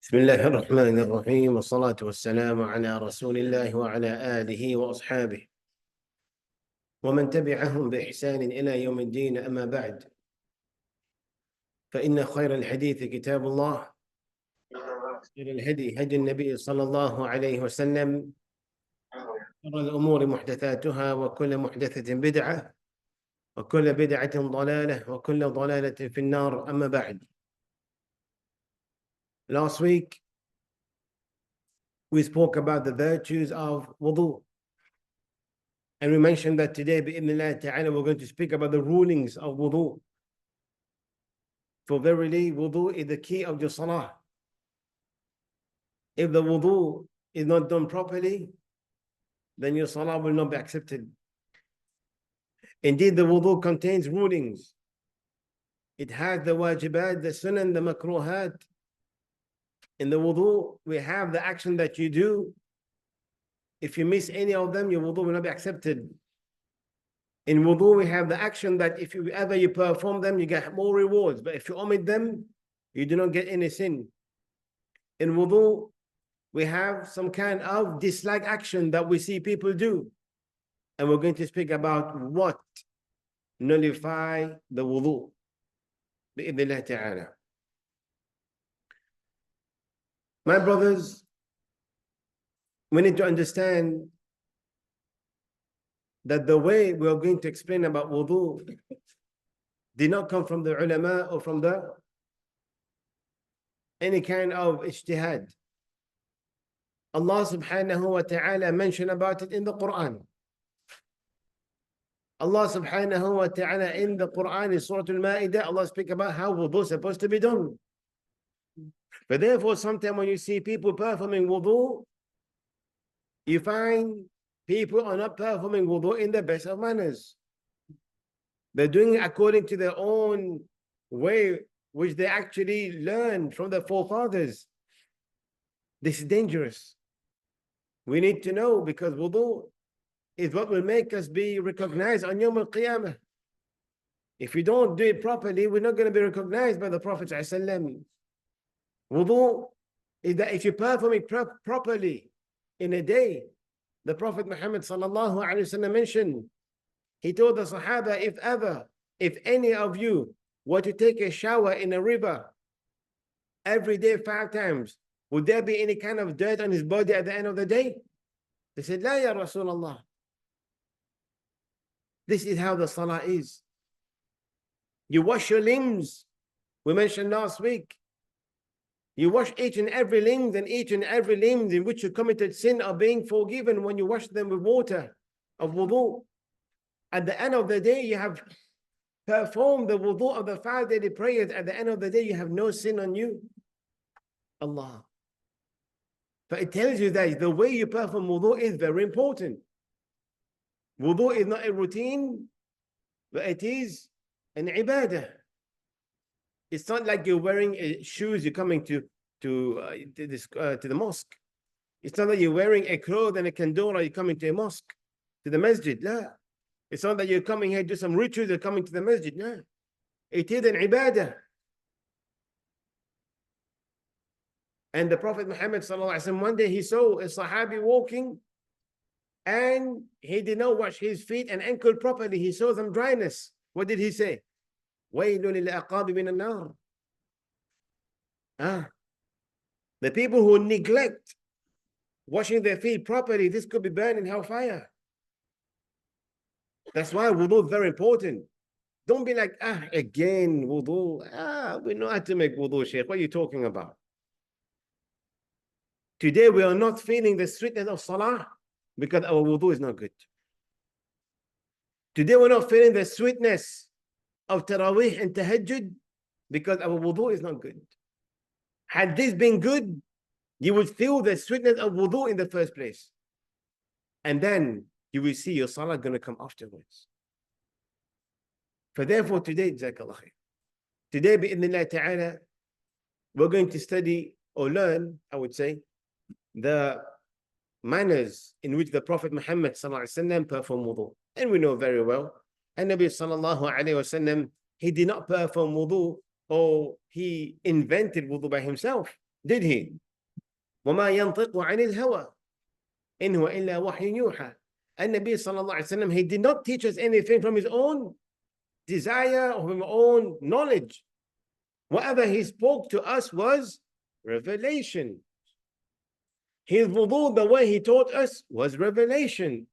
بسم الله الرحمن الرحيم والصلاة والسلام على رسول الله وعلى آله وأصحابه ومن تبعهم بإحسان إلى يوم الدين. أما بعد، فإن خير الحديث كتاب الله، خير الهدي هدي النبي صلى الله عليه وسلم، شر الأمور محدثاتها وكل محدثة بدعة وكل بدعة ضلالة وكل ضلالة في النار. أما بعد. Last week we spoke about the virtues of wudu. And we mentioned that today, bi'idhnillah ta'ala, we're going to speak about the rulings of wudu. For verily, wudu is the key of the salah. If the wudu is not done properly, then your salah will not be accepted. Indeed, the wudu contains rulings. It has the wajibat, the sunan, the makruhat. In the wudu, we have the action that you do. If you miss any of them, your wudu will not be accepted. In wudu, we have the action that if you ever you perform them, you get more rewards. But if you omit them, you do not get any sin. In wudu, we have some kind of dislike action that we see people do. And we're going to speak about what nullify the wudu. Bi'idhnillah ta'ala. My brothers, we need to understand that the way we are going to explain about wudu did not come from the ulama or from any kind of ijtihad. Allah subhanahu wa ta'ala mentioned about it in the Quran. Allah subhanahu wa ta'ala in the Quran, in Surah Al-Ma'idah, Allah speaks about how wudu is supposed to be done. But therefore, sometimes when you see people performing wudu, you find people are not performing wudu in the best of manners. They're doing it according to their own way, which they actually learned from their forefathers. This is dangerous. We need to know, because wudu is what will make us be recognized on Yawm al-Qiyamah. If we don't do it properly, we're not going to be recognized by the Prophet ﷺ. Wudu is that if you perform it properly in a day, the Prophet Muhammad sallallahu alaihi wasallam mentioned, he told the Sahaba, if any of you were to take a shower in a river every day 5 times, would there be any kind of dirt on his body at the end of the day? They said, La ya Rasulullah. This is how the salah is. You wash your limbs. We mentioned last week. You wash each and every limb, and each and every limb in which you committed sin are being forgiven when you wash them with water of wudu. At the end of the day, you have performed the wudu of the 5 daily prayers. At the end of the day, you have no sin on you. Allah. But it tells you that the way you perform wudu is very important. Wudu is not a routine, but it is an ibadah. It's not like you're wearing shoes, you're coming to the mosque. It's not that you're wearing a cloth and a kandora, you're coming to a mosque, to the masjid. No. It's not that you're coming here to do some rituals, you're coming to the masjid. No. It is an ibadah. And the Prophet Muhammad sallallahu alaihi wasallam, one day he saw a Sahabi walking and he did not wash his feet and ankle properly. He saw some dryness. What did he say? وَيْلٌ لِلْأَعْقَابِ مِنَ النَّارِ. The people who neglect washing their feet properly, this could be burned in hellfire. That's why wudu is very important. Don't be like, again, wudu. We know how to make wudu, Shaykh. What are you talking about? Today we are not feeling the sweetness of salah because our wudu is not good. Today we're not feeling the sweetness of Taraweeh and Tahajjud because our wudu is not good. Had this been good, you would feel the sweetness of wudu in the first place. And then you will see your salah going to come afterwards. For therefore today, Jazakallah khair. Today, bi'idhnillah ta'ala, we're going to study or learn, I would say, the manners in which the Prophet Muhammad sallallahu alaihi wasallam performed wudu. And we know very well, and Nabi sallallahu alaihi wasallam, he did not perform wudu, or he invented wudu by himself. Did he? وما ينطق عن الهوى إن هو إلا وحي يوحى. And Nabi sallallahu alaihi wasallam, he did not teach us anything from his own desire or from his own knowledge. Whatever he spoke to us was revelation. His wudu, the way he taught us, was revelation.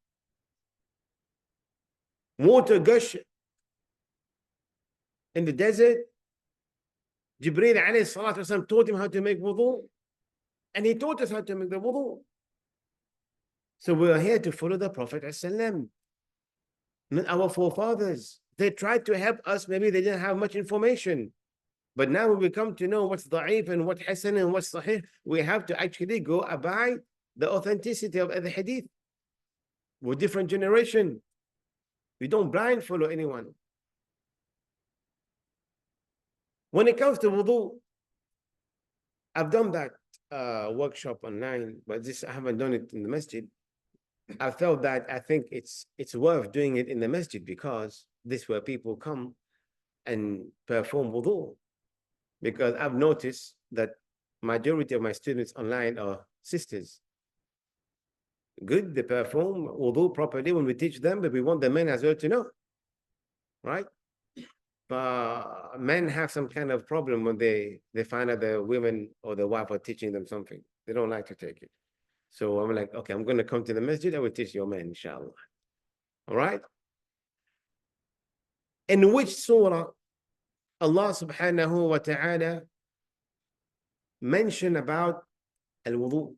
Water gush in the desert. Jibreel alayhi salatu wasalam taught him how to make wudu, and he taught us how to make the wudu. So we are here to follow the Prophet ﷺ. Our forefathers, they tried to help us. Maybe they didn't have much information. But now when we come to know what's da'if and what's hasan and what's sahih, we have to actually go by the authenticity of the hadith. We're different generation. We don't blind follow anyone. When it comes to wudu, I've done that workshop online, but I haven't done it in the masjid. I felt that I think it's worth doing it in the masjid, because this is where people come and perform wudu. Because I've noticed that majority of my students online are sisters. Good, they perform wudu properly when we teach them, but we want the men as well to know, right? But men have some kind of problem when they find out the women or the wife are teaching them something. They don't like to take it. So I'm like, okay, I'm going to come to the masjid. I will teach your men, inshallah. All right? In which surah Allah subhanahu wa ta'ala mentioned about al-wudu?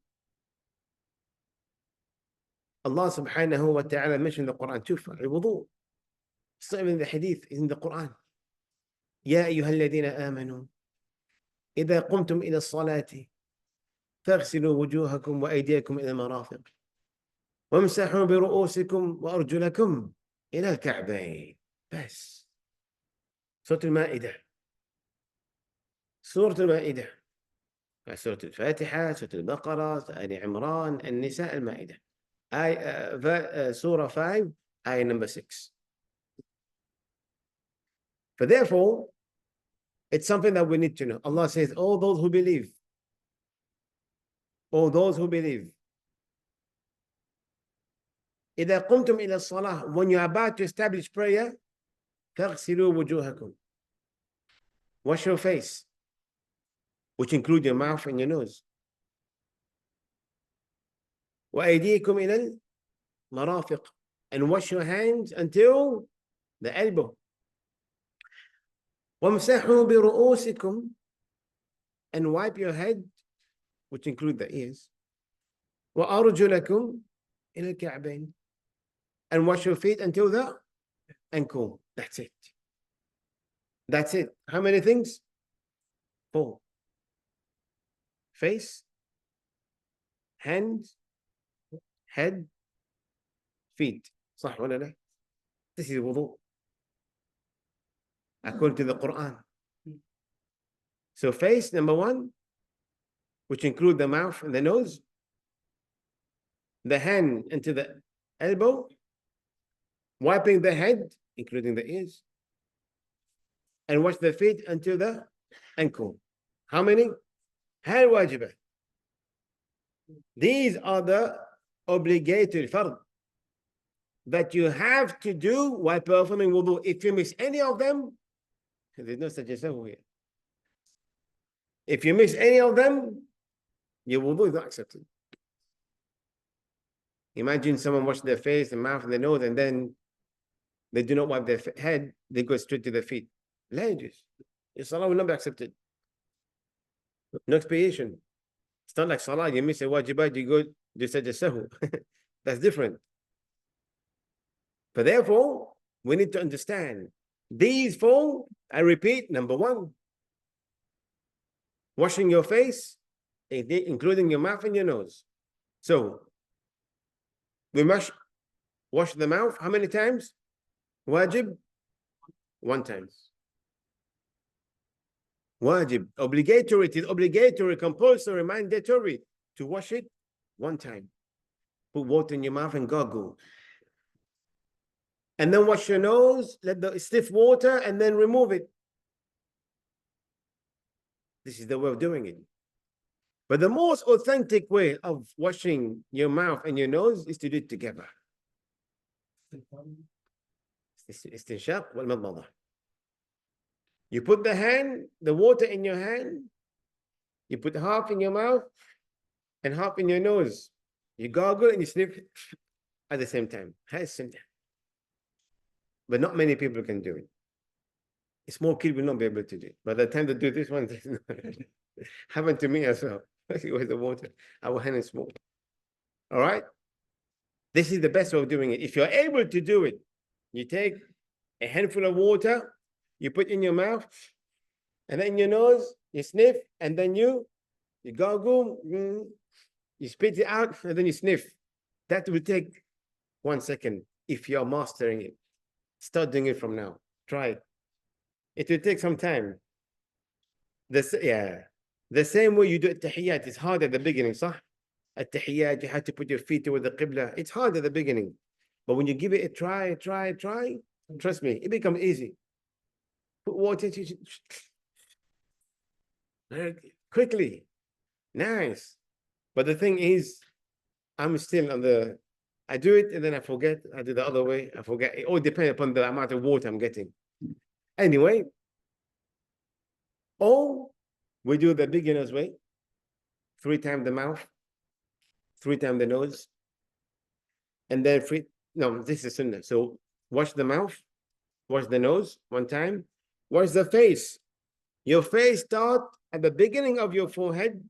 Allah subhanahu wa ta'ala mentioned in the Quran, tufa, al-wudu. It's not even the hadith, it's in the Quran. يا أيها الذين آمنوا إذا قمتم إلى الصلاة فاغسلوا وجوهكم وأيديكم إلى المرافق وامسحوا برؤوسكم وأرجلكم إلى الكعبين. بس. سورة المائدة. سورة المائدة. سورة الفاتحة، سورة البقرة، آل عمران، النساء، المائدة. Surah 5, ayah number 6. For therefore, it's something that we need to know. Allah says, all those who believe, all those who believe, إذا قمتم إلى الصلاة, when you're about to establish prayer, فاغسلوا وجوهكم, wash your face, which include your mouth and your nose. وأيديكم إلى المرافق, and wash your hands until the elbow. وامسحوا برؤوسكم, and wipe your head, which include the ears. وأرجلكم إلى الكعبين, and wash your feet until the ankle. That's it. That's it. How many things? 4. Face, hands, head, feet. صح ولا لا? This is wudu, according to the Quran. So face, number 1, which include the mouth and the nose, the hand into the elbow, wiping the head, including the ears, and wash the feet until the ankle. How many? هاي الواجبة. These are the obligatory fard that you have to do while performing wudu. If you miss any of them, there's no such a thing here. If you miss any of them, your wudu is not accepted. Imagine someone wash their face, the mouth, and the nose, and then they do not wipe their head, they go straight to their feet. لا يجوز. Your salah will not be accepted. No expiation. It's not like salah, you miss a wajibat, you go do sajda sahu. That's different. But therefore, we need to understand these 4, I repeat, number 1, washing your face, including your mouth and your nose. So, we must wash the mouth how many times? Wajib, 1 time. Wajib, obligatory, it is obligatory, compulsory, mandatory to wash it 1 time. Put water in your mouth and gargle. And then wash your nose, let the stiff water, and then remove it. This is the way of doing it. But the most authentic way of washing your mouth and your nose is to do it together. Istinshaq wal madmada. You put the water in your hand, you put half in your mouth and half in your nose. You gargle and you sniff at the same time. But not many people can do it. A small kid will not be able to do it. By the time they do this one, happened to me as well. With the water, our hand is small. All right? This is the best way of doing it. If you're able to do it, you take a handful of water, you put in your mouth, and then in your nose, you sniff, and then you gargle, you spit it out, and then you sniff. That will take 1 second if you're mastering it. Start doing it from now. Try it. It will take some time. The same way you do at-tahiyyat, it's hard at the beginning, صح? At-tahiyyat, you have to put your feet toward the qibla. It's hard at the beginning. But when you give it a try, trust me, it becomes easy. Put water quickly. Nice. But the thing is, I'm still on I do it and then I forget. I do the other way. I forget. It all depends upon the amount of water I'm getting. Anyway, or we do the beginner's way. 3 times the mouth, 3 times the nose, and then this is sunnah. So wash the mouth, wash the nose 1 time, wash the face. Your face starts at the beginning of your forehead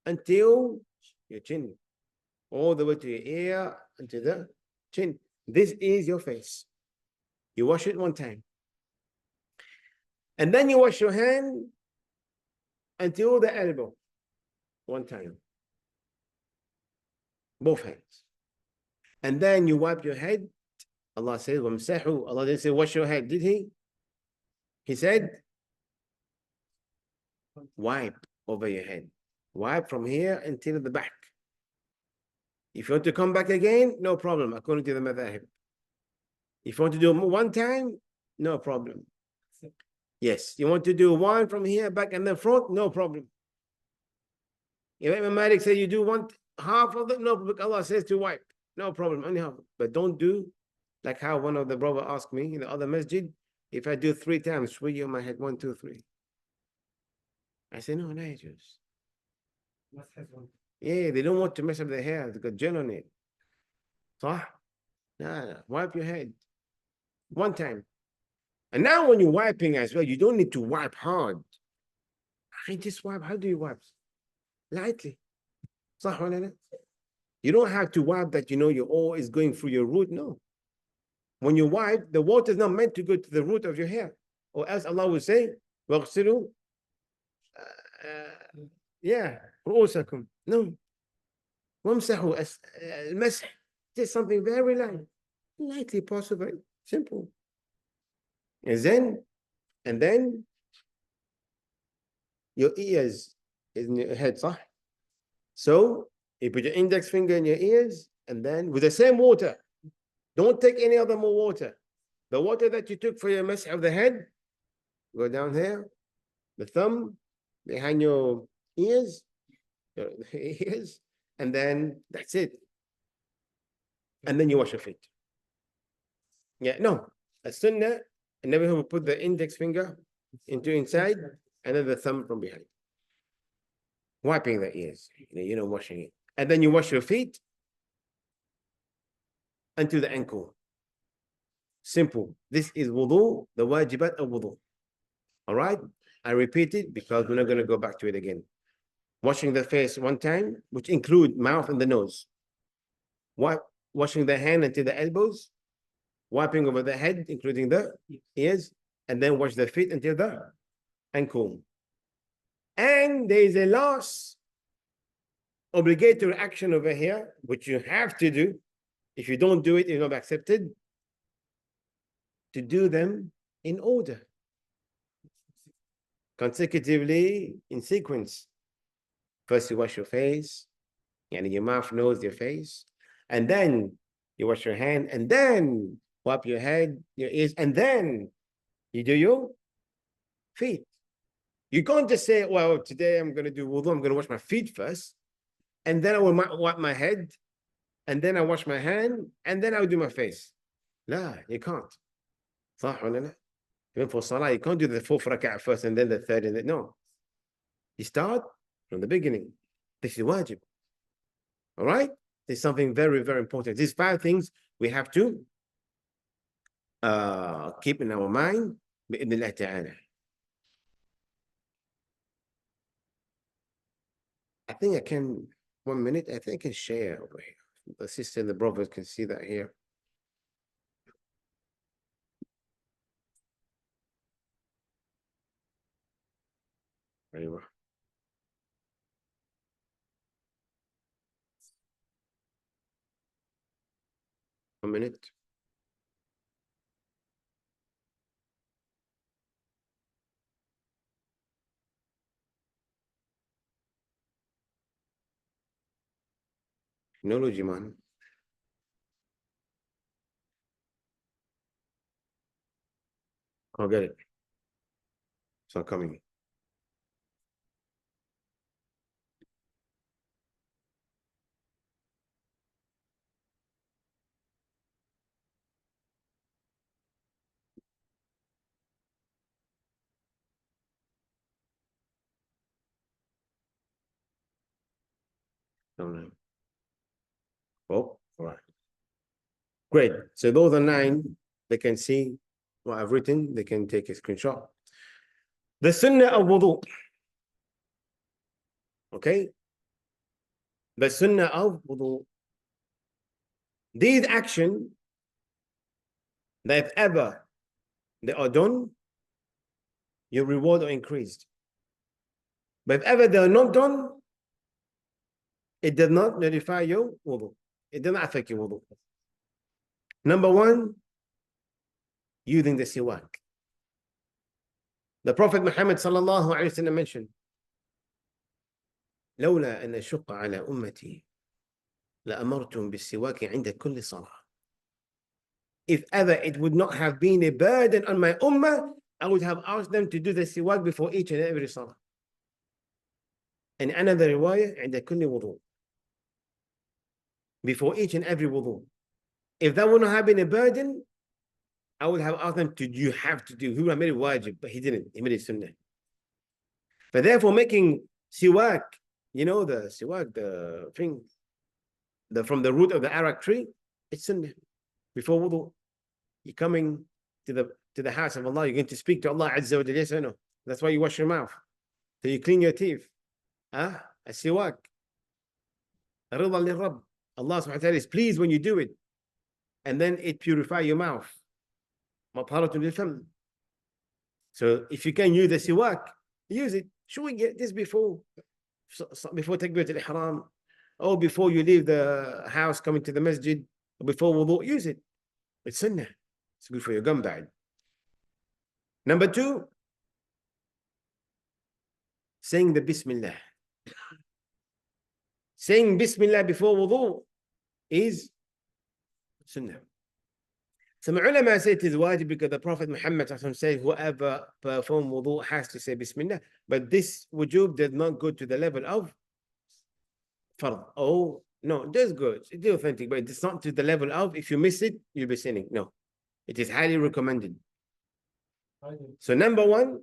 until your chin, all the way to your ear and to the chin. This is your face. You wash it 1 time. And then you wash your hand until the elbow 1 time. Both hands. And then you wipe your head. Allah says, وَامْسَحُوا. Allah didn't say, wash your head, did he? He said, wipe over your head. Wipe from here until the back. If you want to come back again, no problem, according to the madhahib. If you want to do 1 time, no problem. Yes, you want to do 1 from here, back, and then front, no problem. Imam Malik said you do half of it, no problem. Allah says to wipe, no problem, only half. But don't do like how one of the brothers asked me in the other masjid, if I do 3 times, swing on my head, 1, 2, 3. I said, no, just. Yeah, they don't want to mess up their hair. They've got gel on it. So, no, wipe your head 1 time. And now when you're wiping as well, you don't need to wipe hard. I just wipe. How do you wipe? Lightly. You don't have to wipe that, your oil is going through your root. No. When you wipe, the water is not meant to go to the root of your hair. Or else Allah will say, وَاغْسِلُوا رؤوسكم. No. وَامْسَحُوا المسح. Just something very light. Lightly possible. Simple. And then your ears is in your head, صح? So you put your index finger in your ears, and then with the same water, don't take any other more water. The water that you took for your mask of the head, go down here, the thumb, behind your ears, and then that's it. And then you wash your feet. A sunnah, and never will put the index finger inside, and then the thumb from behind. Wiping the ears, washing it. And then you wash your feet until the ankle. Simple. This is wudu, the wajibat of wudu. All right? I repeat it because we're not going to go back to it again. Washing the face 1 time, which include mouth and the nose. Washing the hand until the elbows. Wiping over the head, including the ears. And then wash the feet until the ankle. And there is a last obligatory action over here, which you have to do. If you don't do it, it's not accepted. To do them in order. Consecutively, in sequence. First you wash your face, and your mouth, nose, your face. And then you wash your hand, and then wipe your head, your ears, and then you do your feet. You can't just say, well, today I'm going to do wudu, I'm going to wash my feet first, and then I will wipe my head, and then I wash my hand, and then I will do my face. La, you can't. صح ولا لا? Even for salah, you can't do the fourth rak'ah first and then the third and then no. You start from the beginning. This is wajib. All right? This is something very, very important. These 5 things we have to keep in our mind. بإذن الله تعالى. I think I can, 1 minute, I think I can share over here. The sister and the brothers can see that here. Very well. 1 minute. Technology, man. I'll get it. It's not coming. Oh, all right. Great. So those are 9. They can see what I've written. They can take a screenshot. The sunnah of wudu. Okay. The sunnah of wudu. These actions, that if ever they are done, your reward are increased. But if ever they are not done, it does not nullify your wudu. It does not affect your wudu. Number 1, using the siwak. The Prophet Muhammad sallallahu alayhi wa sallam mentioned, لولا أن أشق على أمتي لأمرتهم بالسواك عند كل صلاة. If ever it would not have been a burden on my ummah, I would have asked them to do the siwak before each and every salah. And another riwayah, عند كل wudu. Before each and every wudu. If that would not have been a burden, I would have asked them to, you have to do. He would have made it wajib, but he didn't. He made it sunnah. But therefore, making siwak, you know, the siwak, the thing, from the root of the arak tree, it's sunnah. Before wudu, you're coming to the house of Allah, you're going to speak to Allah Azza wa Jalla, yes or no? That's why you wash your mouth. So you clean your teeth. A siwak. Rida li Rabb. Allah subhanahu wa ta'ala is pleased when you do it. And then it purifies your mouth. مطهرة للفم. So if you can use the siwak, use it. Should we get this before takbirat al-ihram, or before you leave the house coming to the masjid, or before wudu, use it. It's sunnah. It's good for your gum bag. Number 2, saying the Bismillah. Saying Bismillah before wudu is sunnah. Some ulama say it is wajib because the Prophet Muhammad said whoever perform wudu has to say Bismillah. But this wujub does not go to the level of fard. Oh, no, it does go. It's authentic, but it's not to the level of if you miss it, you'll be sinning. No, it is highly recommended. So number 1,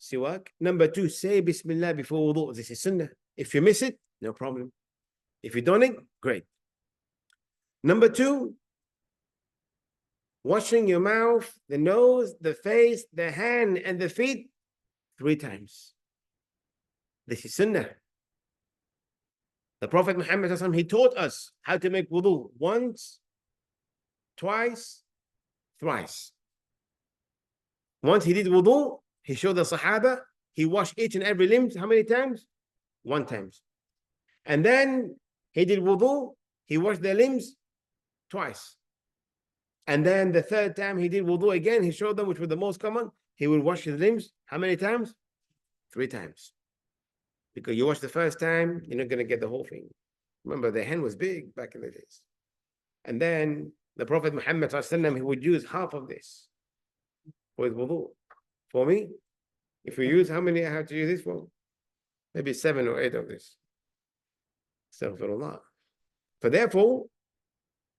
siwak. Number 2, say Bismillah before wudu. This is sunnah. If you miss it, no problem. If you don't it, great. Number 2, washing your mouth, the nose, the face, the hand, and the feet 3 times. This is sunnah. The Prophet Muhammad, he taught us how to make wudu once, twice, thrice. Once he did wudu, he showed the Sahaba, he washed each and every limb. How many times? 1 time. And then he did wudu, he washed their limbs twice. And then the 3rd time he did wudu again, he showed them, which was the most common, he would wash his limbs. How many times? 3 times. Because you wash the first time, you're not going to get the whole thing. Remember, the hand was big back in the days. And then the Prophet Muhammad, he would use half of this for his wudu. For me, If we use, how many I have to use this for? Maybe 7 or 8 of this. Astaghfirullah. So therefore,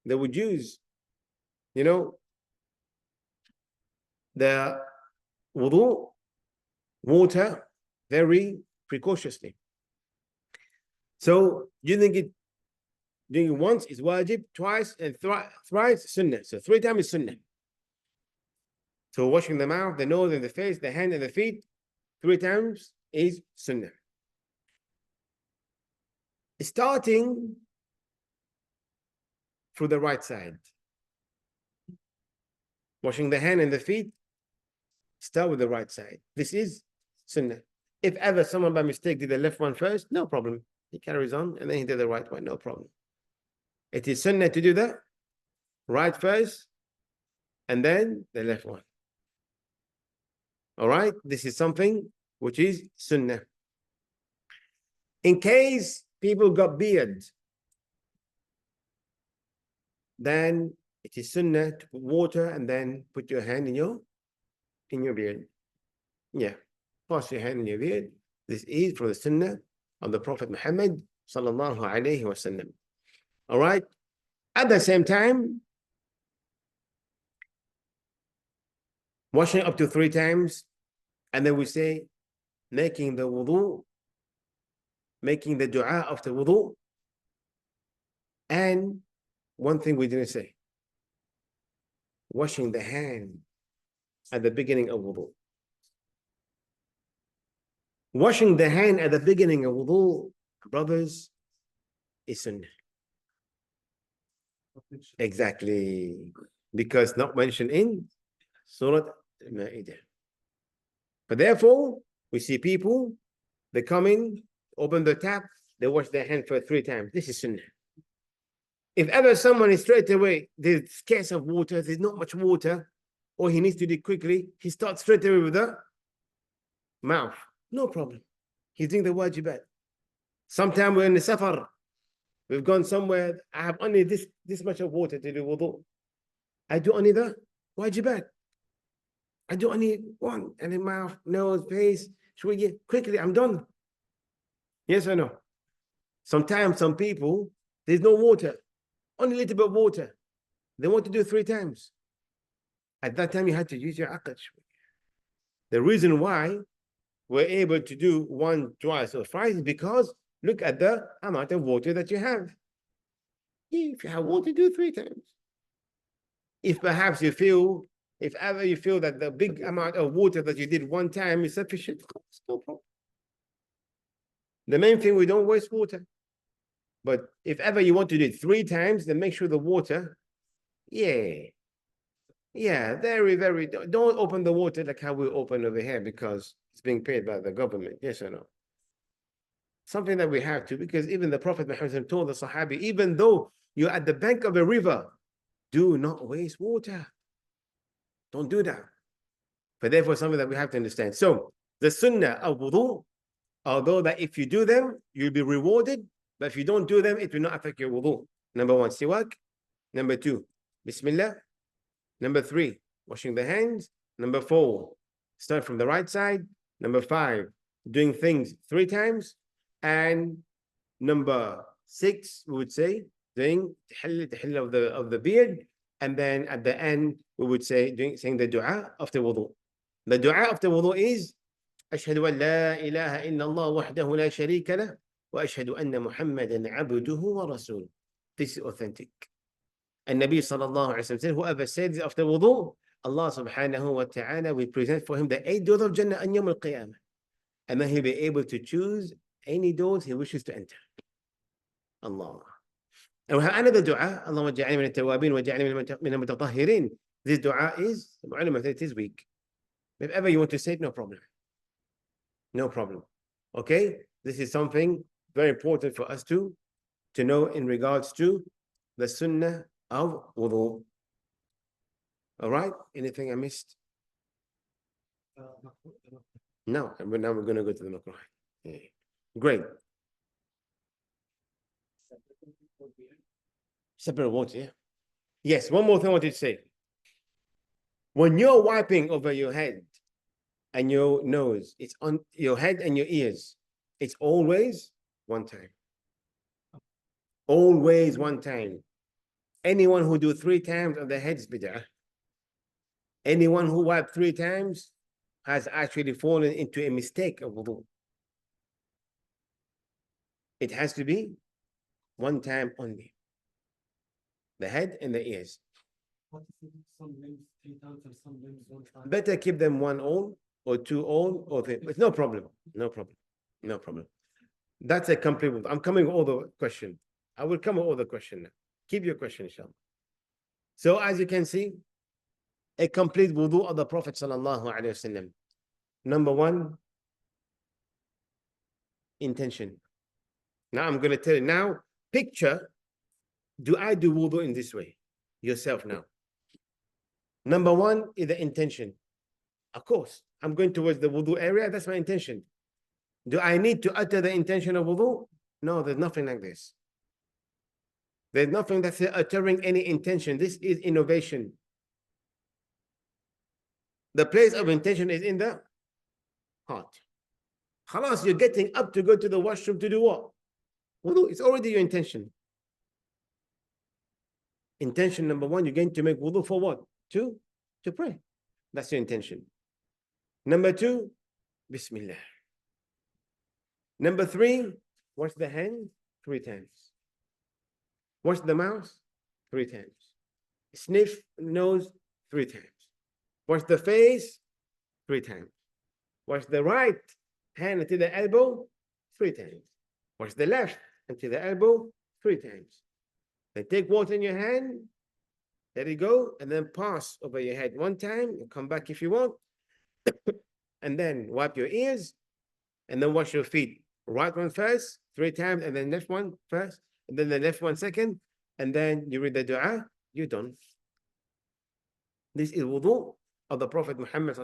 they would use, the wudu, water, very precautiously. So doing it once is wajib, twice and thrice sunnah. So 3 times is sunnah. So washing the mouth, the nose and the face, the hand and the feet, 3 times is sunnah. Starting through the right side. Washing the hand and the feet, start with the right side. This is sunnah. If ever someone by mistake did the left one first, no problem. He carries on and then he did the right one, no problem. It is sunnah to do that. Right first and then the left one. All right, this is something which is sunnah. In case people got beard, then it is sunnah to put water and then put your hand in your beard. Yeah, wash your hand in your beard. This is for the sunnah of the Prophet Muhammad sallallahu alaihi wasallam. All right. At the same time, washing up to 3 times, and then we say making the wudu, making the dua of the wudu, and one thing we didn't say, washing the hand at the beginning of wudu. Washing the hand at the beginning of wudu, brothers, is sunnah. Exactly. Because not mentioned in Surah Al-Ma'idah. But therefore, we see people, they come in, open the tap, they wash their hand for 3 times. This is sunnah. If ever someone is straight away, there's scarce of water, there's not much water, or he needs to do it quickly, he starts straight away with the mouth. No problem. He's doing the wajibat. Sometime we're in the safar. We've gone somewhere. I have only this much of water to do wudu. I do only the wajibat. I do only one. And in mouth, nose, face, quickly, I'm done. Yes or no? Sometimes some people, there's no water. Only a little bit of water. They want to do 3 times. At that time, you had to use your aql. The reason why we're able to do 1, twice, or thrice is because look at the amount of water that you have. If you have water, do 3 times. If perhaps if ever you feel that the big amount of water that you did 1 time is sufficient, no problem. The main thing, we don't waste water. But if ever you want to do it 3 times, then make sure the water, very, very, don't open the water like how we open over here because it's being paid by the government. Yes or no? Something that we have to, because even the Prophet Muhammad told the Sahabi, even though you're at the bank of a river, do not waste water. Don't do that. But therefore, something that we have to understand. So the sunnah of wudu, although that if you do them, you'll be rewarded, but if you don't do them, it will not affect your wudu. Number 1, siwak. Number 2, bismillah. Number 3, washing the hands. Number 4, start from the right side. Number 5, doing things 3 times. And number 6, we would say, doing tahill of the beard. And then at the end, we would say, saying the dua of the wudu. The dua of the wudu is, أشهد أن لا إله إلا الله وحده لا شريك له وأشهد أن محمدا عبده ورسوله. This is authentic. And Nabi sallallahu alayhi wa sallam said, whoever says after wudu, Allah subhanahu wa ta'ala will present for him the 8 doors of Jannah on Yawm al-Qiyamah. And then he'll be able to choose any doors he wishes to enter. Allah. And we have another dua, Allahumma ja'alni min at-tawabin wa ja'alni min al-mutatahhirin. This dua is, the ulama said it is weak. If ever you want to say it, no problem. No problem. Okay? This is something very important for us to know in regards to the sunnah of wudu. All right? Anything I missed? No. But now we're going to go to the makruh. Yeah. Great. Separate water, yeah? Yes, one more thing I wanted to say. When you're wiping over your head, and your nose. It's on your head and your ears. It's always one time. Always one time. Anyone who do 3 times of the head is bid'ah. Anyone who wipe 3 times has actually fallen into a mistake of wudu. It has to be one time only. The head and the ears. What if some limbs 3 times or some limbs 1 time? Better keep them 1 all or 2 all or 3. It's no problem. No problem. No problem. That's a complete wudu. I'm coming with all the question. I will come with all the question now. Keep your question, inshallah. So as you can see, a complete wudu of the Prophet sallallahu alaihi wasallam. Number 1, intention. Now I'm going to tell you. Now, picture, do I do wudu in this way? Yourself now. Number 1 is the intention. Of course, I'm going towards the wudu area. That's my intention. Do I need to utter the intention of wudu? No, there's nothing like this. There's nothing that's uttering any intention. This is innovation. The place of intention is in the heart. Khalas, you're getting up to go to the washroom to do what? Wudu, it's already your intention. Intention number 1, you're going to make wudu for what? To pray. That's your intention. Number 2, Bismillah. Number 3, wash the hand 3 times. Wash the mouth 3 times. Sniff nose 3 times. Wash the face 3 times. Wash the right hand until the elbow 3 times. Wash the left until the elbow 3 times. Then take water in your hand, let it go, and then pass over your head 1 time, and come back if you want. And then wipe your ears, and then wash your feet. Right one first, 3 times, and then left one first, and then the left one second, and then you read the dua, you're done. This is wudu of the Prophet Muhammad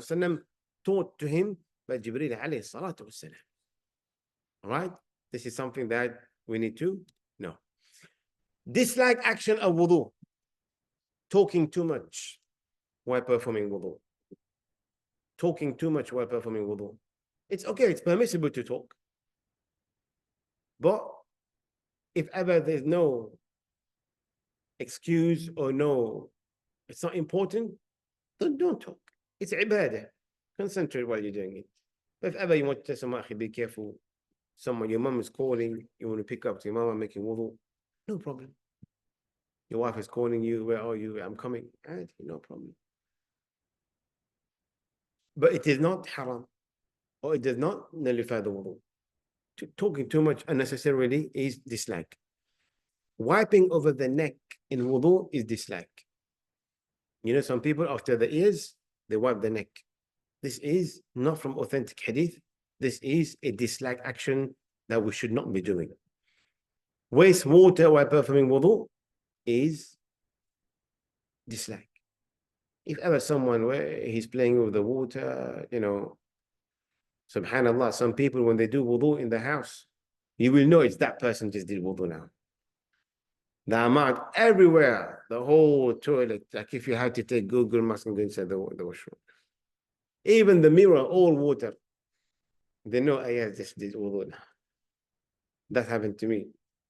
taught to him by Jibreel alayhi salatu wasalam. All right? This is something that we need to know. Dislike action of wudu. Talking too much while performing wudu. Talking too much while performing wudu. It's okay, it's permissible to talk. But if ever there's no excuse or no, it's not important, then don't talk. It's ibadah. Concentrate while you're doing it. If ever you want to tell someone, be careful. Someone, your mom is calling, you want to pick up to your mama making wudu, no problem. Your wife is calling you, where are you? I'm coming. No problem. But it is not haram, or it does not nullify the wudu. Talking too much unnecessarily is dislike. Wiping over the neck in wudu is dislike. You know, some people after the ears, they wipe the neck. This is not from authentic hadith. This is a dislike action that we should not be doing. Waste water while performing wudu is dislike. If ever someone where he's playing with the water, you know, subhanallah, some people when they do wudu in the house, you will know it's that person just did wudu now. The amount everywhere, the whole toilet, like if you had to take Google Maps and go inside the washroom. Even the mirror, all water. They know Ayaz just did wudu now. That happened to me.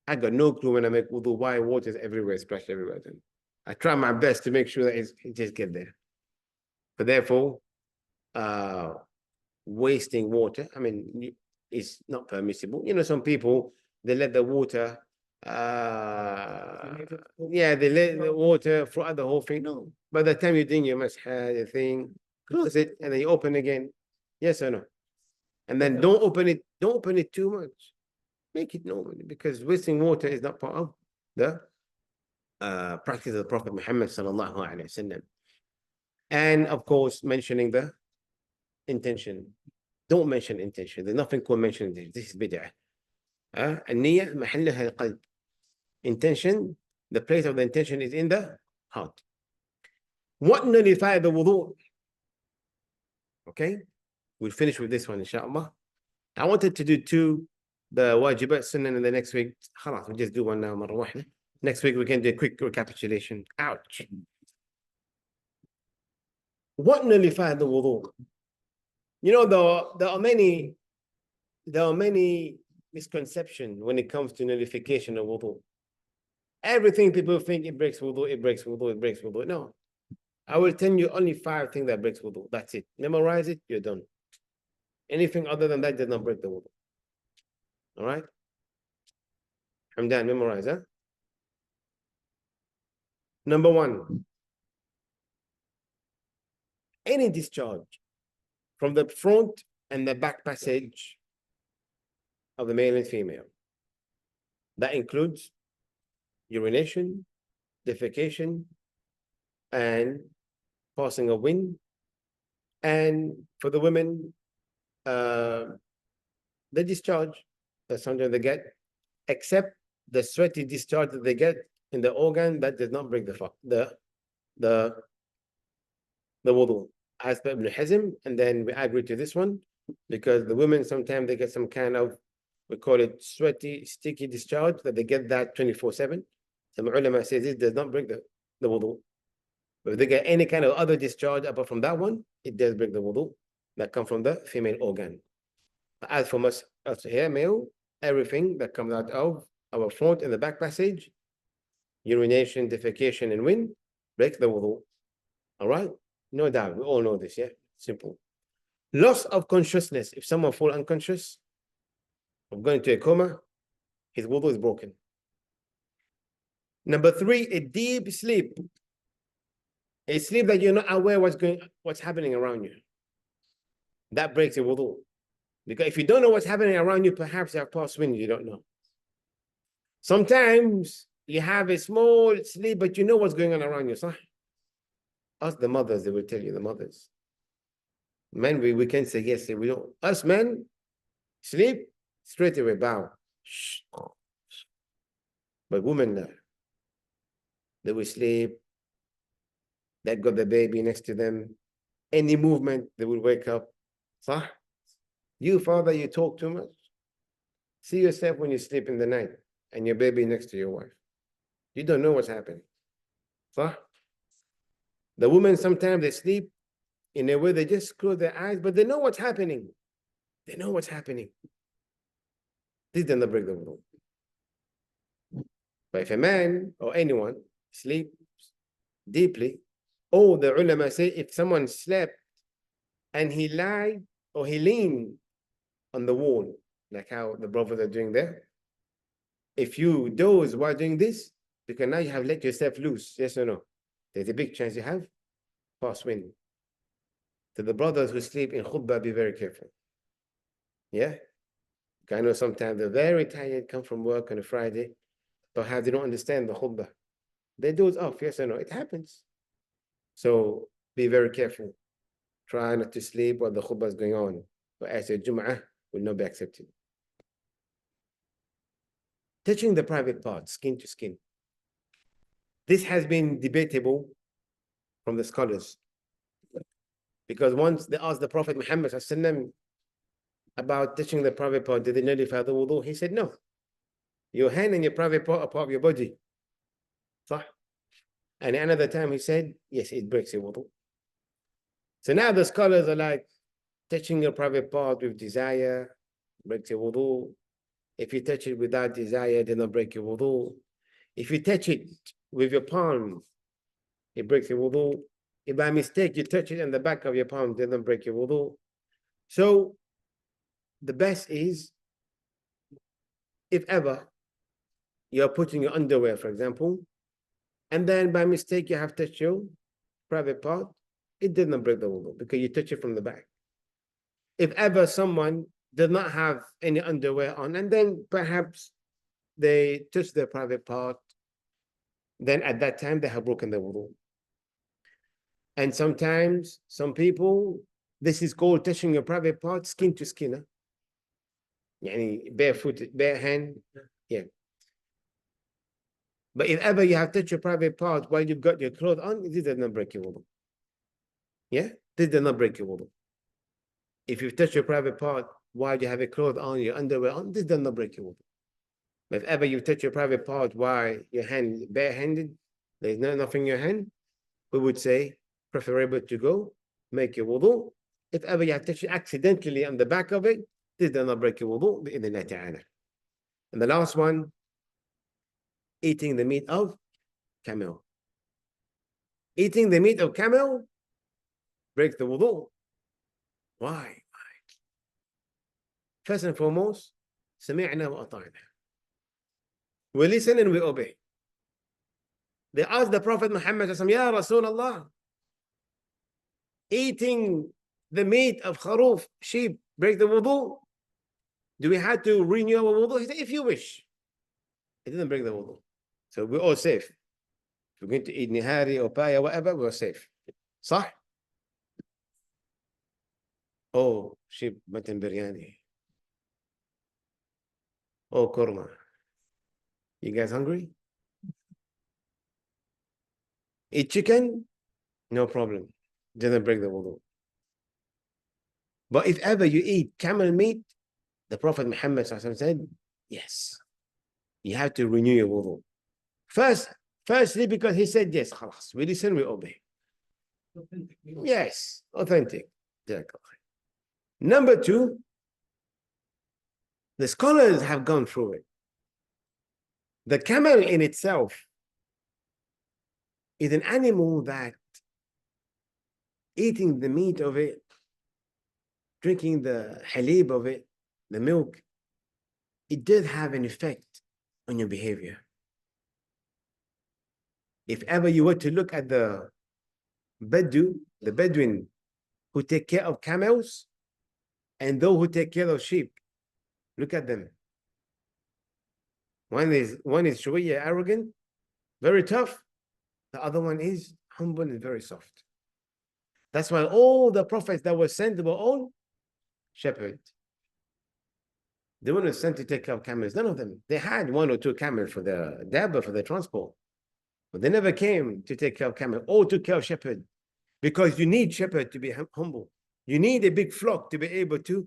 I got no clue when I make wudu why water is everywhere, splashed everywhere. Then I try my best to make sure that it just get there. But therefore, wasting water, I mean, it's not permissible. You know, some people, they let the water, they let the water throughout the whole thing. No. By the time you're doing your masha, the thing, close it, and then you open again. Yes or no? And then don't open it too much. Make it normal, because wasting water is not part of the practice of the Prophet Muhammad sallallahu alaihi wasallam. And of course, mentioning the intention. Don't mention intention. There's nothing called mentioning intention. This is bid'ah. النية محلها القلب. Intention, the place of the intention is in the heart. What nullifies the wudu? Okay, we'll finish with this one, inshallah. I wanted to do the wajibat sunnah in the next week. خلاص, we'll just do one now, مرة واحدة. Next week we can do a quick recapitulation. Ouch. What nullifies the wudu? You know, there are many misconceptions when it comes to nullification of wudu. Everything people think it breaks wudu, it breaks wudu, it breaks wudu. No. I will tell you only 5 things that breaks wudu. That's it. Memorize it, you're done. Anything other than that does not break the wudu. All right? I'm done. Memorize, huh? Number 1, any discharge from the front and the back passage of the male and female. That includes urination, defecation, and passing of wind. And for the women, the discharge that sometimes they get, except the sweaty discharge that they get in the organ, that does not break the wudu, as per Ibn Hazm. And then we agree to this one because the women sometimes they get some kind of, we call it sweaty, sticky discharge, that they get that 24/7. Some ulama says this does not break the wudu. But if they get any kind of other discharge apart from that one, it does break the wudu that comes from the female organ. But as for us here, male, everything that comes out of our front and the back passage, urination, defecation, and wind, breaks the wudu. All right? No doubt. We all know this, yeah? Simple. Loss of consciousness. If someone falls unconscious or going to a coma, his wudu is broken. Number 3, a deep sleep. A sleep that you're not aware what's happening around you. That breaks your wudu. Because if you don't know what's happening around you, perhaps you have passed wind, you don't know. Sometimes you have a small sleep, but you know what's going on around you. So ask the mothers, they will tell you, the mothers. Men, we can say yes, we don't. Us men, sleep, straight away, bow. Shh. But women, they will sleep. They've got the baby next to them. Any movement, they will wake up. So, you, father, you talk too much. See yourself when you sleep in the night and your baby next to your wife. You don't know what's happening. So, the women, sometimes they sleep in a way they just close their eyes, but they know what's happening. They know what's happening. This does not break the wudu. But if a man or anyone sleeps deeply, or the ulama say if someone slept and he lied or he leaned on the wall, like how the brothers are doing there, if you doze while doing this, because now you have let yourself loose, yes or no? There's a big chance you have pass wind. To the brothers who sleep in khutbah, be very careful. Yeah? I know sometimes they're very tired, come from work on a Friday, perhaps they don't understand the khutbah. They doze off, yes or no? It happens. So be very careful. Try not to sleep while the khutbah is going on. But as a Jum'ah will not be accepted. Touching the private part, skin to skin. This has been debatable from the scholars. Because once they asked the Prophet Muhammad about touching the private part, did they nullify the wudu? He said, no. Your hand and your private part are part of your body. صح? And another time he said, yes, it breaks your wudu. So now the scholars are like, touching your private part with desire breaks your wudu. If you touch it without desire, it does not break your wudu. If you touch it with your palm, it breaks your wudu. If by mistake you touch it in the back of your palm, it doesn't break your wudu. So the best is, if ever you're putting your underwear, for example, and then by mistake you have touched your private part, it did not break the wudu because you touch it from the back. If ever someone does not have any underwear on, and then perhaps they touch their private part, then at that time they have broken the wudu. And sometimes some people, this is called touching your private part skin to skin. Yani barefoot, bare hand, yeah. But if ever you have touched your private part while you've got your clothes on, this does not break your wudu. Yeah, this does not break your wudu. If you touch your private part while you have your clothes on, your underwear on, this does not break your wudu. But if ever you touch your private part while your hand barehanded, there's nothing in your hand, we would say preferable to go make your wudu If ever you have touched it accidentally on the back of it, this does not break your wudu, bi'idhnillah ta'ala. And the last one, eating the meat of camel. Eating the meat of camel breaks the wudu. Why? First and foremost, سمعنا وأطعنا. We listen and we obey. They asked the Prophet Muhammad, Ya Rasulullah, eating the meat of kharuf, sheep, break the wudu? Do we have to renew our wudu? He said, if you wish. It didn't break the wudu. So we're all safe. If we're going to eat nihari or paya, whatever, we're safe. صح? Oh, sheep mutton biryani. Oh, korma. You guys hungry? Eat chicken? No problem. Doesn't break the wudu. But if ever you eat camel meat, the Prophet Muhammad said, yes, you have to renew your wudu. Firstly, because he said yes, khalas, we listen, we obey. Authentic. Yes, authentic. Number two, the scholars have gone through it. The camel in itself is an animal that eating the meat of it, drinking the halib of it, the milk, it did have an effect on your behavior. If ever you were to look at the Bedouin who take care of camels and those who take care of sheep, look at them. One is shawiyya, arrogant, very tough. The other one is humble and very soft. That's why all the prophets that were sent were all shepherds. They weren't sent to take care of camels. None of them. They had one or two camels for the dabba, for the transport. But they never came to take care of camels. All took care of shepherd. Because you need shepherd to be humble. You need a big flock to be able to,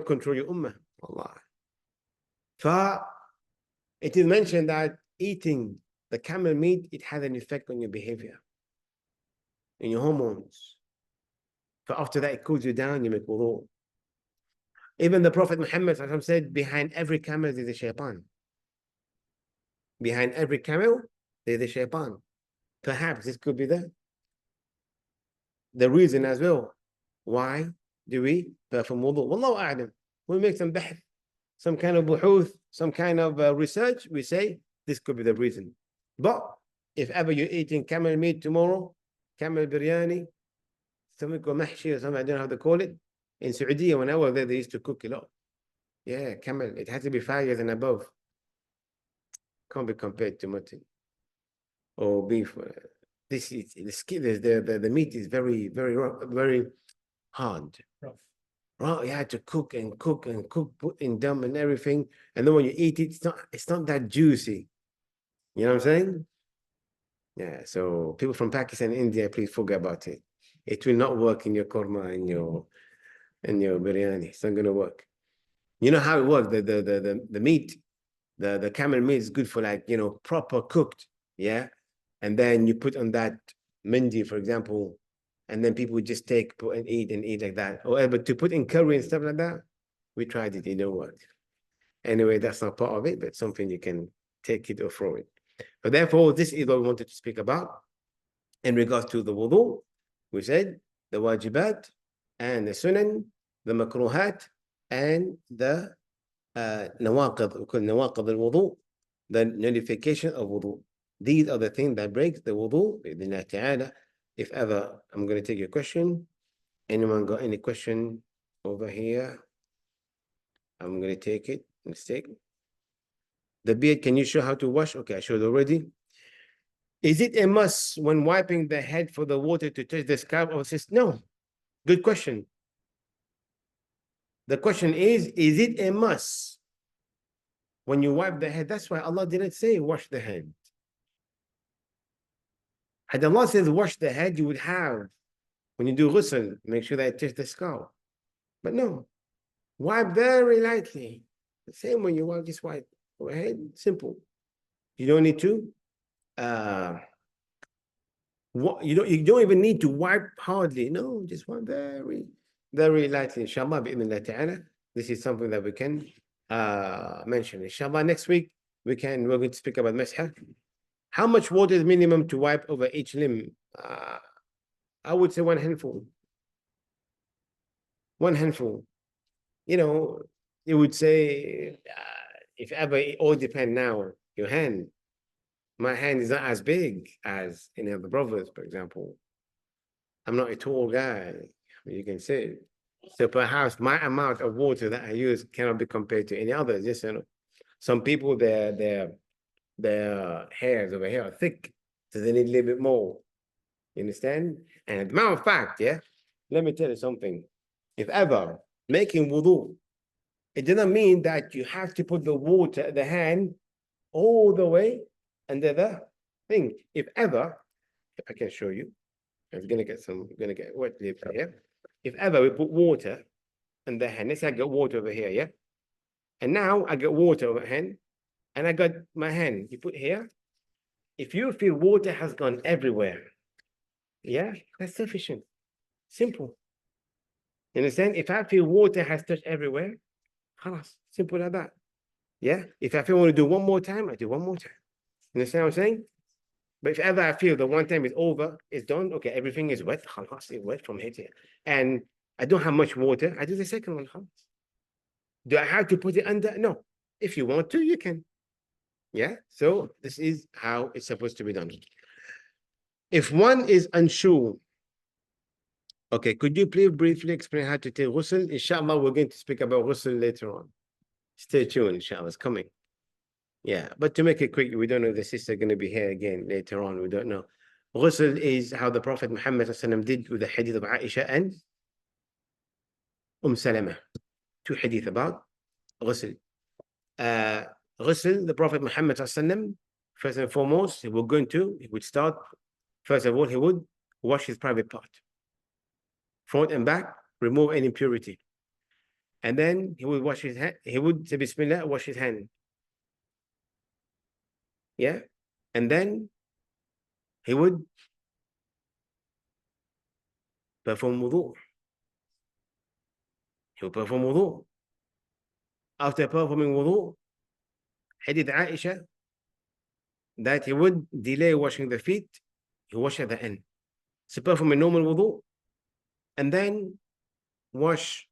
control your ummah. Allah. It is mentioned that eating the camel meat, it has an effect on your behavior, in your hormones. After that, it cools you down, you make wudu. Even the Prophet Muhammad said, behind every camel, there's a shaitan. Behind every camel, there's a shaitan. Perhaps this could be the reason as well. Why do we perform wudu? Wallahu a'lam. We make some bahth, some kind of buhuth, some kind of research. We say this could be the reason. But if ever you're eating camel meat tomorrow, camel biryani, something called mahshi or something, I don't know how to call it. In Saudi, when I was there, they used to cook a lot. Yeah, camel. It has to be 5 years and above. Can't be compared to mutton or beef. This is the skin. The meat is very, very, very hard. Rough. Right, you had to cook and cook and cook, put in dum and everything, and then when you eat it, it's not that juicy. You know what I'm saying? Yeah. So people from Pakistan and India, please forget about it. It will not work in your korma and your biryani. It's not gonna work. You know how it works? The meat, the camel meat is good for proper cooked. Yeah. And then you put on that mindi, for example, and then people would just put and eat like that. Or but to put in curry and stuff like that, we tried it, it didn't work. Anyway, that's not part of it, but something you can take it or throw it. But therefore, this is what we wanted to speak about in regards to the wudu. We said the wajibat and the sunan, the makruhat, and the nawaqid al-wudu, the nullification of wudu. These are the things that breaks the wudu, bi'idhnillah ta'ala. If ever, I'm going to take your question. Anyone got any question over here? I'm going to take it. Mistake. The beard, can you show how to wash? Okay, I showed already. Is it a must when wiping the head for the water to touch the scalp or cyst? No. Good question. The question is it a must when you wipe the head? That's why Allah didn't say wash the head. Had Allah says wash the head, you would have, when you do ghusl, make sure that it touches the scalp. But no, wipe very lightly. The same when you wipe, just wipe your head, simple. You don't need to, you don't even need to wipe hardly. No, just wipe very very lightly, inshallah, bi'idhnillah ta'ala. This is something that we can mention. Inshallah, next week we're going to speak about masha. How much water is minimum to wipe over each limb? I would say 1 handful. 1 handful. You know, you would say, if ever, it all depends now. Your hand, my hand is not as big as any of the brothers, for example. I'm not a tall guy, you can say. So perhaps my amount of water that I use cannot be compared to any others. Just, you know, some people, their hairs over here are thick, so they need a little bit more. You understand? And as a matter of fact, yeah, let me tell you something. If ever making wudu, it doesn't mean that you have to put the water, the hand, all the way under the thing. If ever, if I can show you, I'm gonna get wet lip here. If ever we put water in the hand, let's say I got water over here, yeah? And now I got water over hand, and I got my hand, you put here. If you feel water has gone everywhere, yeah, that's sufficient. Simple. You understand? If I feel water has touched everywhere, khalas, simple like that. Yeah. If I feel I want to do one more time, I do one more time. You understand what I'm saying? But if ever I feel the one time is over, it's done, okay, everything is wet, khalas, it's wet from here to here. And I don't have much water, I do the second one, khalas. Do I have to put it under? No. If you want to, you can. Yeah. So this is how it's supposed to be done. If one is unsure, okay, could you please briefly explain how to take ghusl? Inshallah, we're going to speak about ghusl later on. Stay tuned, inshallah, it's coming. Yeah, but to make it quick, we don't know if the sister going to be here again later on. We don't know. Ghusl is how the Prophet Muhammad did with the hadith of Aisha and Salama. 2 hadith about ghusl. Ghusl, the Prophet Muhammad first and foremost, he would start, first of all, he would wash his private part. Front and back, remove any impurity. And then he would wash his hand. He would say Bismillah, wash his hand. Yeah. And then he would perform wudu. He would perform wudu. After performing wudu, hadith Aisha, that he would delay washing the feet, he wash at the end. So perform a normal wudu, and then wash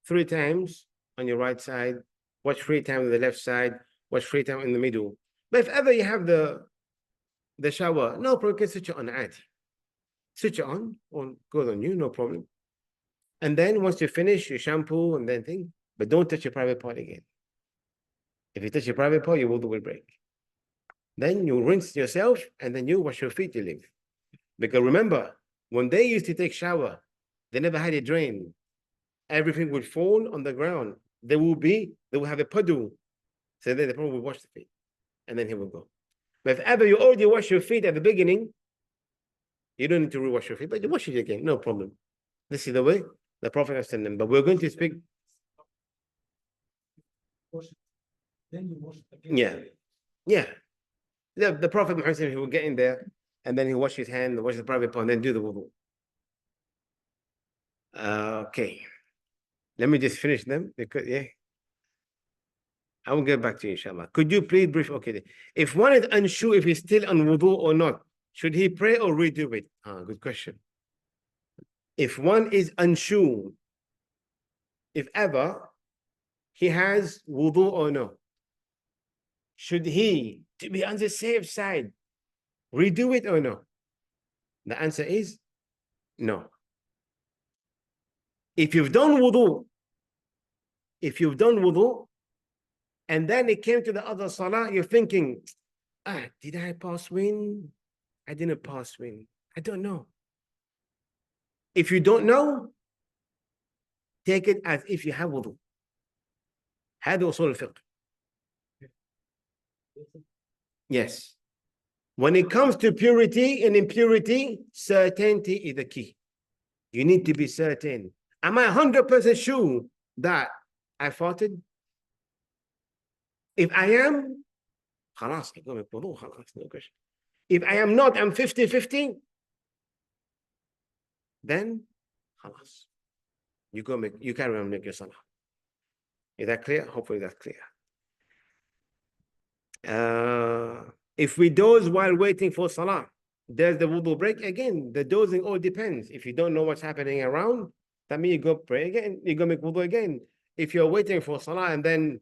3 times on your right side, wash 3 times on the left side, wash 3 times in the middle. But if ever you have the shower, no problem, you can switch it on adi. Switch it on goes on you, no problem. And then once you finish, you shampoo and then thing, but don't touch your private part again. If you touch your private part, your wudu will break. Then you rinse yourself and then you wash your feet, you leave. Because remember, when they used to take shower, they never had a drain. Everything would fall on the ground. They will have a puddle. So then the Prophet will wash the feet. And then he will go. But if ever you already wash your feet at the beginning, you don't need to rewash your feet, but you wash it again, no problem. This is the way the Prophet has sent them. But we're going to speak. Then you wash it again. Yeah. The Prophet Muhammad, he will get in there and then he wash his hand, wash the private part, and then do the wudu. Okay. Let me just finish them because I will get back to you, inshallah. Could you please brief? Okay. If one is unsure if he's still on wudu or not, should he pray or redo it? Good question. If one is unsure, if ever he has wudu or no, should he, to be on the safe side, redo it or no? The answer is no. If you've done wudu, and then it came to the other salah, you're thinking, did I pass wind? I didn't pass wind. I don't know. If you don't know, take it as if you have wudu. هذا أصول الفقه. Yes. When it comes to purity and impurity, certainty is the key. You need to be certain. Am I 100% sure that I farted? If I am, خلاص, no question. If I am not, I'm 50-50, then خلاص. you carry on make your salah. Is that clear? Hopefully that's clear. If we doze while waiting for salah, does the wudu break? Again, the dozing all depends. If you don't know what's happening around, that means you go pray again, you go make wudu again. If you're waiting for salah and then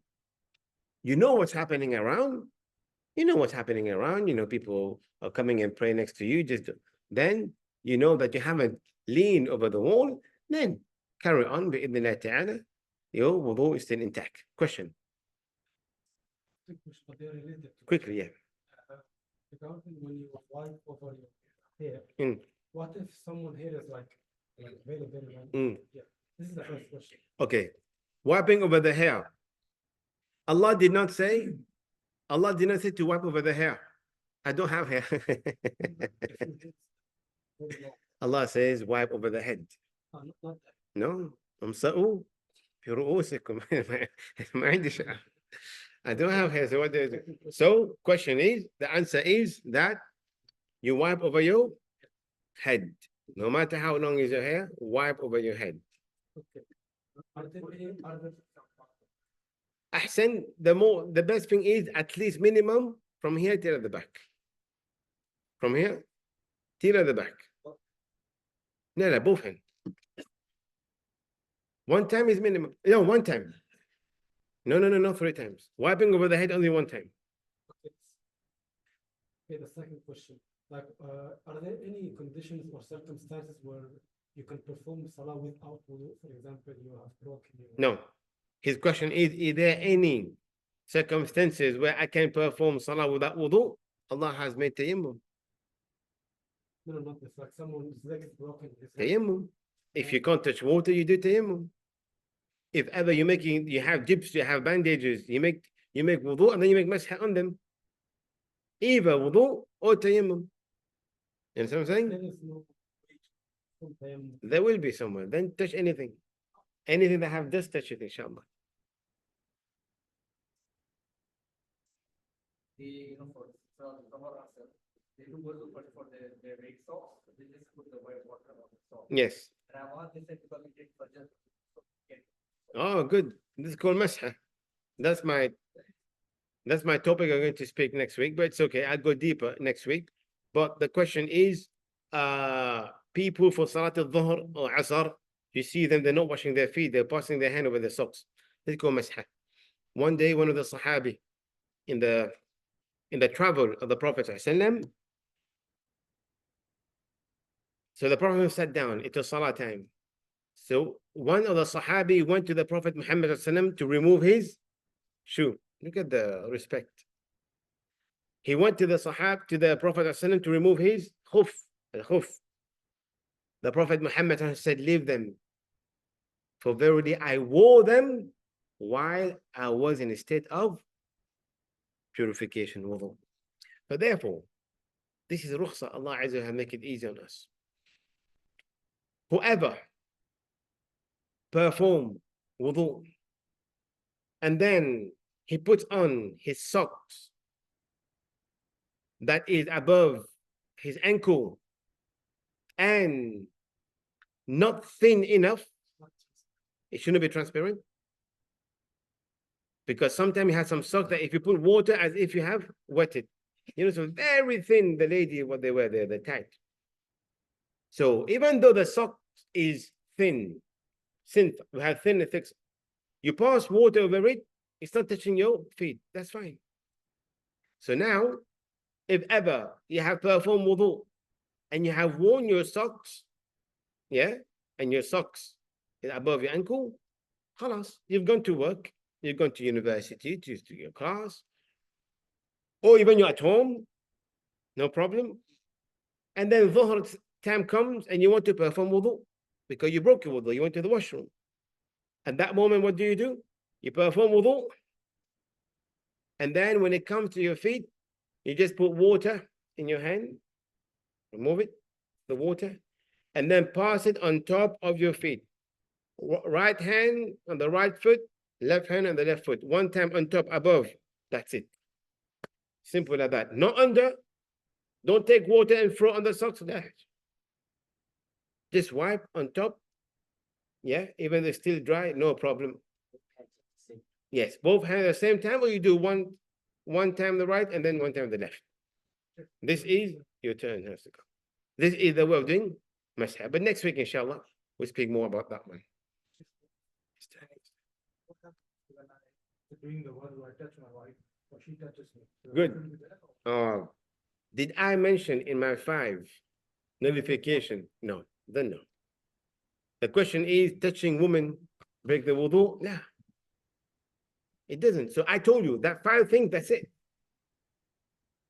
you know what's happening around, people are coming and pray next to you, then you know that you haven't leaned over the wall, then carry on bi'idhnillah ta'ala. Your wudu is still intact. Question. But they're related to Quickly, yeah. regarding when you wipe over your hair. What if someone hair is like very, very long? Yeah. This is the first question. Okay. Wiping over the hair. Allah did not say to wipe over the hair. I don't have hair. Allah says wipe over the head. Not that. No. امسحوا في رؤوسكم. ما عندي شعر. I don't have hair. So what do I do? So question is, the answer is that you wipe over your head. No matter how long is your hair, wipe over your head. Okay. Are there any other? Ahsan, the best thing is at least minimum from here till the back. From here till the back. No, both hands. One time is minimum. No, one time. No, 3 times. Wiping over the head only 1 time. Okay, the second question. Like, are there any conditions or circumstances where you can perform salah without wudu? For example, you have broken your... No. His question is there any circumstances where I can perform salah without wudu? Allah has made tayammum. No, not this. Like someone's leg is broken. Tayammum. If you can't touch water, you do tayammum. If ever you have dips, you have bandages, you make wudu and then you make masah on them. Either wudu or tayammum. You understand what I'm saying? There is no tayammum. There will be somewhere. Then touch anything. Anything that have dust, touch it, inshallah. They do go to for their weight socks, they just put the white water on the socks. Yes. And I want this to become a for just Oh, good. This is called masha. That's my topic I'm going to speak next week, but it's okay. I'll go deeper next week. But the question is, people for Salat al-Dhuhr or Asr, you see them, they're not washing their feet, they're passing their hand over their socks. This is called masha. One day, one of the Sahabi in the travel of the Prophet ﷺ, so the Prophet sat down, it was Salah time. So one of the Sahabi went to the Prophet Muhammad ﷺ to remove his shoe. Look at the respect. He went to the Prophet ﷺ to remove his khuf, al-khuf. The Prophet Muhammad ﷺ said, leave them. For verily I wore them while I was in a state of purification, wudu. But therefore, this is rukhsa. Allah Azza wa Jalla make it easy on us. Whoever perform wudu and then he puts on his socks that is above his ankle and not thin enough, it shouldn't be transparent. Because sometimes you have some socks that if you put water as if you have wetted, so very thin, the lady, what they wear there, they're tight. So even though the sock is thin, we have thin and thick, you pass water over it, it's not touching your feet. That's fine. So now, if ever you have performed wudu and you have worn your socks, and your socks is above your ankle, khalas, you've gone to work, you've gone to university, to your class, or even you're at home, no problem. And then dhuhr time comes and you want to perform wudu because you broke your wudu, you went to the washroom. At that moment, what do? You perform wudu. And then when it comes to your feet, you just put water in your hand, remove it, the water, and then pass it on top of your feet. Right hand on the right foot, left hand on the left foot. One time on top, above. That's it. Simple as that. Not under. Don't take water and throw on the socks. Just wipe on top. Yeah, even though it's still dry, no problem. Yes, both hands at the same time, or you do one time the right and then one time the left. This is your turn has to go. This is the way of doing masah. But next week, inshallah, we'll speak more about that one. What happens when doing the wudu, I touch my wife, or she touches me? So Good. will be there or- Did I mention in my 5 nullification? No, then no. The question is, touching woman break the wudu? No. It doesn't. So I told you that 5 things, that's it.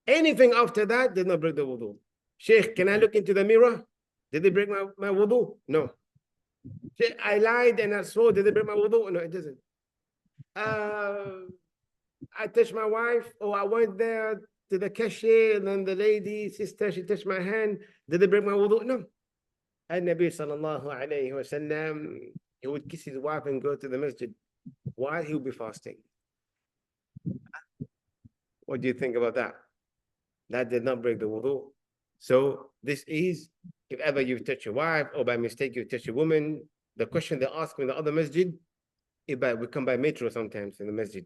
Anything after that did not break the wudu. Sheikh, can I look into the mirror? Did it break my wudu? No. Sheikh, I lied and I swore, did it break my wudu? No, it doesn't. I touched my wife, or I went there to the cashier, and then the lady, sister, she touched my hand. Did it break my wudu? No. And Nabi sallallahu alayhi wa sallam, he would kiss his wife and go to the masjid while he would be fasting. What do you think about that? That did not break the wudu. So this is, if ever you've touched your wife, or by mistake you touch a woman, the question they ask in the other masjid, if we come by metro sometimes in the masjid,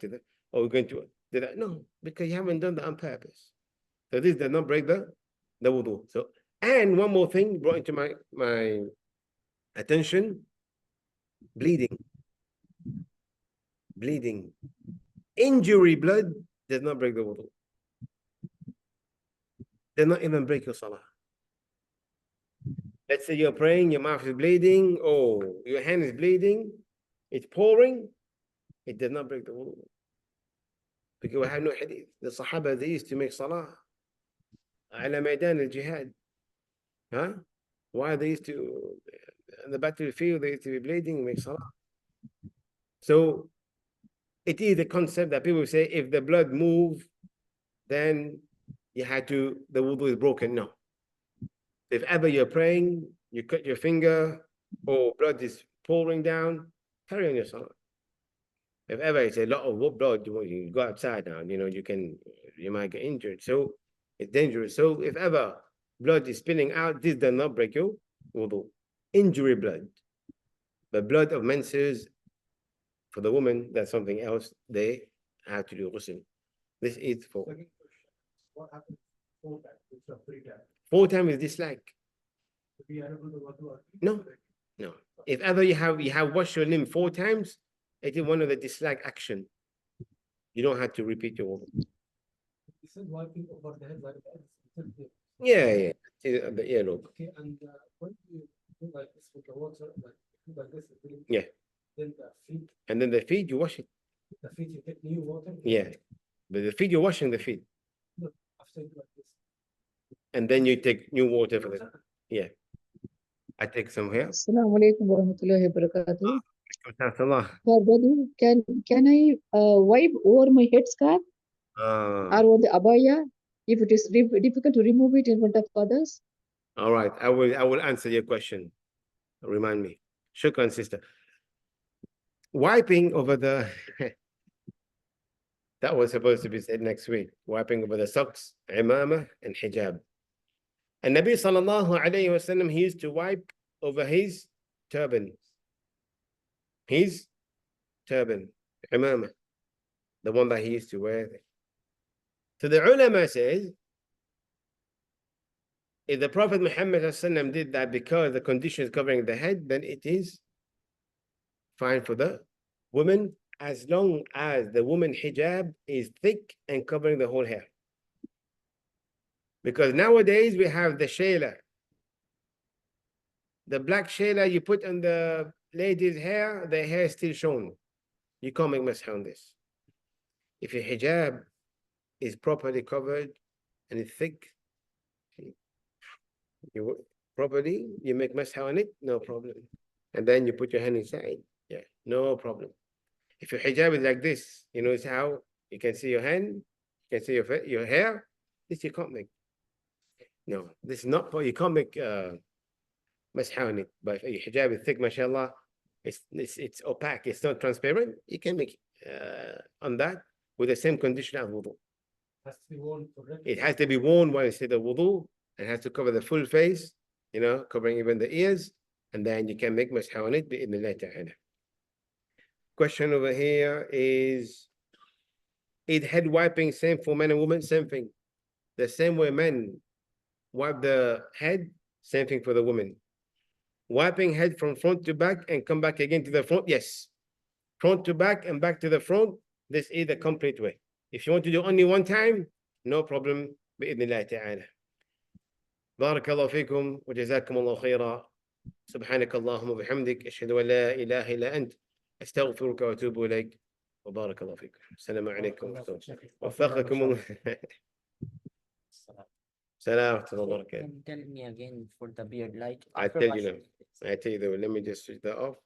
or we're going to, did I? No, because you haven't done that on purpose. So this does not break the wudu. So, and one more thing brought into my attention, bleeding. Bleeding. Injury blood does not break the wudu. Does not even break your salah. Let's say you're praying, your mouth is bleeding, or your hand is bleeding, it's pouring, it does not break the wudu. Because we have no hadith. The Sahaba, they used to make salah ala maidan al-jihad. Huh? Why they used to, in the battlefield, they used to be bleeding and make salah. So it is the concept that people say, if the blood move, then you had to, the wudu is broken. No. If ever you're praying, you cut your finger, or blood is pouring down, carry on your salah. If ever it's a lot of blood, you go outside now, you might get injured. So it's dangerous. So if ever blood is spilling out, this does not break your wudu. Injury blood. The blood of menses, for the woman, that's something else. They have to do ghusl. This is for. Second question, what happens 4 times, instead of 3 times? 4 times is dislike. To be able to wudu or- No. No. If ever you have washed your limb 4 times, it is one of the dislike action. You don't have to repeat your wudu. This is wiping over the head like that. It's still Yeah. The earlobe. okay, and when you do like this with the water, like you do like this, Yeah. then the feet, And then the feet, you wash it. you take new water. Yeah. But the feet, you're washing the feet. After you do like this. And then you take new water for the. Yeah. I take some here. Assalamu alaikum warahmatullahi wabarakatuh. Alhamdulillah. For Badhu, can I wipe over my headscarf or over the abaya if it is difficult to remove it in front of others? All right. I will answer your question. Remind me. Shukran, sister. Wiping over the that was supposed to be said next week. Wiping over the socks, imamah, and hijab. And Nabi sallallahu alayhi wasallam, he used to wipe over his turban. His turban, imamah, the one that he used to wear. So the ulama says, if the Prophet Muhammad sallallahu did that because the condition is covering the head, then it is fine for the woman, as long as the woman hijab is thick and covering the whole hair. Because nowadays we have the shayla. The black shayla you put on the lady's hair, the hair is still shown. You can't make masah on this. If your hijab is properly covered and it's thick, you make masah on it, no problem. And then you put your hand inside, yeah, no problem. If your hijab is like this, it's how you can see your hand, you can see your hair, this you can't make. No, this is not, you can't make masah on it. But if your hijab is thick, mashallah, it's opaque, it's not transparent, you can make on that with the same condition as wudu. Has to be worn correctly. It has to be worn while you say the wudu, and has to cover the full face, covering even the ears. and then you can make masah on it bi'idhnillah ta'ala. Question over here is head wiping same for men and women? Same thing. The same way men wipe the head, same thing for the women. Wiping head from front to back and come back again to the front, yes. Front to back and back to the front, this is the complete way. If you want to do only one time, no problem, بإذن الله تعالى. بارك الله فيكم وجزاكم الله خيرا. سبحانك اللهم وبحمدك أشهد أن لا إله إلا أنت أستغفرك وأتوب إليك وبارك الله فيكم. السلام عليكم ورحمة الله. وفقكم الله. Salam ورحمة الله وبركاته. Can you tell me again for the beard, like I after tell you washing now. I tell you though, let me just switch that off.